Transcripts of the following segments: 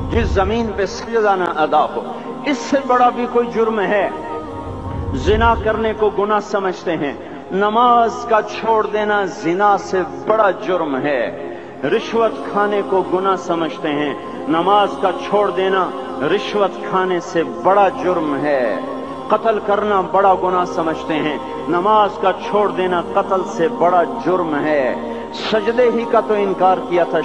जिस जमीन पे सजदा न अदा हो। इससे बड़ा भी कोई जुर्म है? जिना करने को गुनाह समझते हैं, नमाज का छोड़ देना जिना से बड़ा जुर्म है। रिश्वत खाने को गुनाह समझते हैं, नमाज का छोड़ देना रिश्वत खाने से बड़ा जुर्म है। कत्ल करना बड़ा गुनाह समझते हैं, नमाज का छोड़ देना कत्ल से बड़ा जुर्म है। सजदे ही का तो इनकार किया था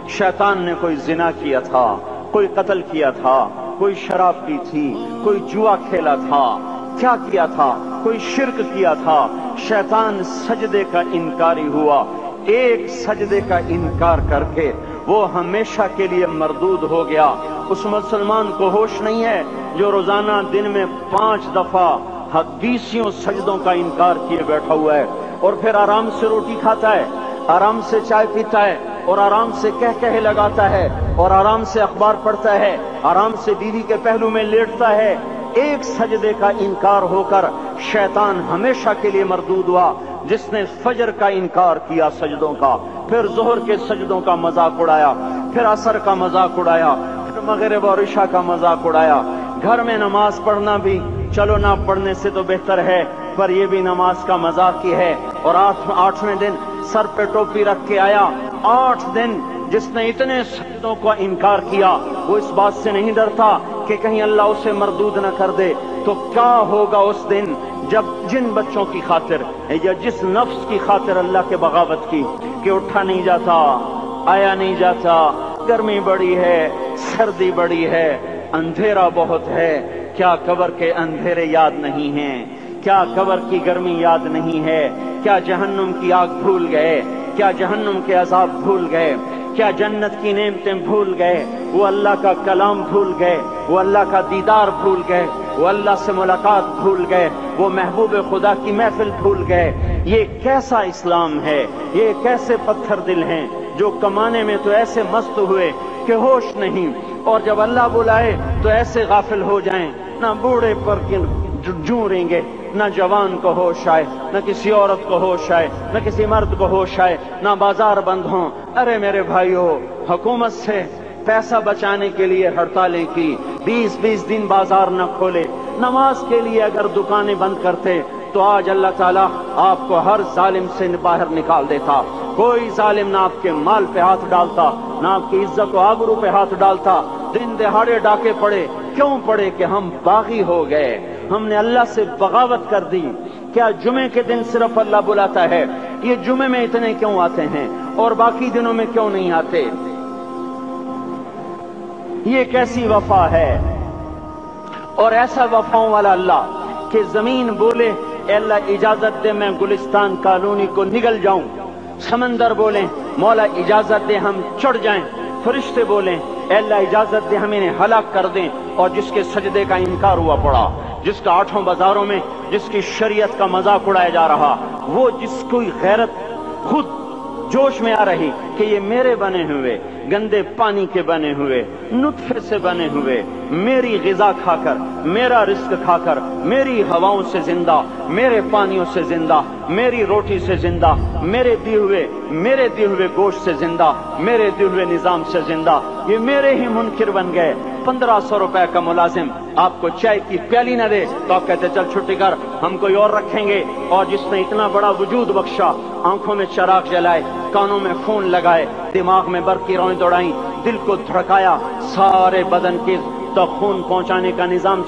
शैतान ने कोई जिना किया था, कोई कत्ल किया था, कोई शराब पी थी, कोई जुआ खेला था, क्या किया था, कोई शिर्क किया था। शैतान सजदे का इनकारी हुआ। एक सजदे का इनकार करके वो हमेशा के लिए मरदूद हो गया। उस मुसलमान को होश नहीं है जो रोजाना दिन में 5 दफा 20 सजदों का इनकार किए बैठा हुआ है, और फिर आराम से रोटी खाता है, आराम से चाय पीता है, और आराम से कह लगाता है, और आराम से अखबार पढ़ता है, आराम से बीवी के पहलू में लेटता है। एक सजदे का इनकार होकर शैतान हमेशा के लिए मरदूद हुआ। जिसने फजर का इनकार किया सजदों का, फिर जोहर के सजदों का मजाक उड़ाया, फिर असर का मजाक उड़ाया, फिर मगरिब और इशा का मजाक उड़ाया। घर में नमाज पढ़ना भी चलो ना पढ़ने से तो बेहतर है, पर यह भी नमाज का मजाक ही है। और आठवें दिन सर पे टोपी रख के आया। 8 दिन जिसने इतने सजदों का इनकार किया, वो इस बात से नहीं डरता कि कहीं अल्लाह उसे मरदूद न कर दे। तो क्या होगा उस दिन जब जिन बच्चों की खातिर या जिस नफ्स की खातिर अल्लाह के बगावत की कि उठा नहीं जाता, आया नहीं जाता, गर्मी बड़ी है, सर्दी बड़ी है, अंधेरा बहुत है। क्या कब्र के अंधेरे याद नहीं हैं? क्या कब्र की गर्मी याद नहीं है? क्या जहन्नुम की आग भूल गए? क्या जहन्नुम के अजाब भूल गए? क्या जन्नत की नेमतें भूल गए? वो अल्लाह का कलाम भूल गए, वो अल्लाह का दीदार भूल गए, वो अल्लाह से मुलाकात भूल गए, वो महबूब खुदा की महफिल भूल गए। ये कैसा इस्लाम है? ये कैसे पत्थर दिल हैं जो कमाने में तो ऐसे मस्त हुए कि होश नहीं, और जब अल्लाह बुलाए तो ऐसे गाफिल हो जाएं, ना बूढ़े पर जूरेंगे, न जवान को होश आए, न किसी औरत को होश आए, न किसी मर्द को होश आए, न बाजार बंद हों। अरे मेरे भाइयों, हुकूमत से पैसा बचाने के लिए हड़तालें की, 20-20 दिन बाजार न खोले, नमाज के लिए अगर दुकानें बंद करते तो आज अल्लाह ताला आपको हर जालिम से बाहर निकाल देता। कोई जालिम ना आपके माल पे हाथ डालता, ना आपकी इज्जत व आबरू पे हाथ डालता। दिन दहाड़े डाके पड़े, क्यों पड़े? कि हम बागी हो गए, हमने अल्लाह से बगावत कर दी। क्या जुमे के दिन सिर्फ अल्लाह बुलाता है? ये जुमे में इतने क्यों आते हैं और बाकी दिनों में क्यों नहीं आते? ये कैसी वफा है? और ऐसा वफाओं वाला अल्लाह कि जमीन बोले ए अल्लाह इजाजत दे मैं गुलिस्तान कॉलोनी को निगल जाऊं, समंदर बोले मौला इजाजत दे हम चढ़ जाएं, फरिश्ते बोले ए अल्लाह इजाजत दे हम इन्हें हलाक कर दें। और जिसके सजदे का इनकार हुआ पड़ा, जिसका 8 बाजारों में जिसकी शरीयत का मजाक उड़ाया जा रहा, वो जिसको गैरत खुद जोश में आ रही कि ये मेरे बने हुए गंदे पानी के बने हुए नुत्फे से बने हुए, मेरी गिजा खाकर, मेरा रिस्क खाकर, मेरी हवाओं से जिंदा, मेरे पानियों से जिंदा, मेरी रोटी से जिंदा, मेरे दिए हुए गोश्त से जिंदा, मेरे दिए हुए निजाम से जिंदा, ये मेरे ही मुनकिर बन गए। 1500 रुपए का मुलाजिम आपको चाय की प्याली न दे तो आप कहते चल छुट्टी कर, हम कोई और रखेंगे। और जिसने इतना बड़ा वजूद बख्शा, आंखों में चराग जलाए, कानों में खून लगाए, दिमाग में बर्फ की रौएं दौड़ाई, दिल को धड़काया, सारे बदन के तो खून पहुंचाने का निजाम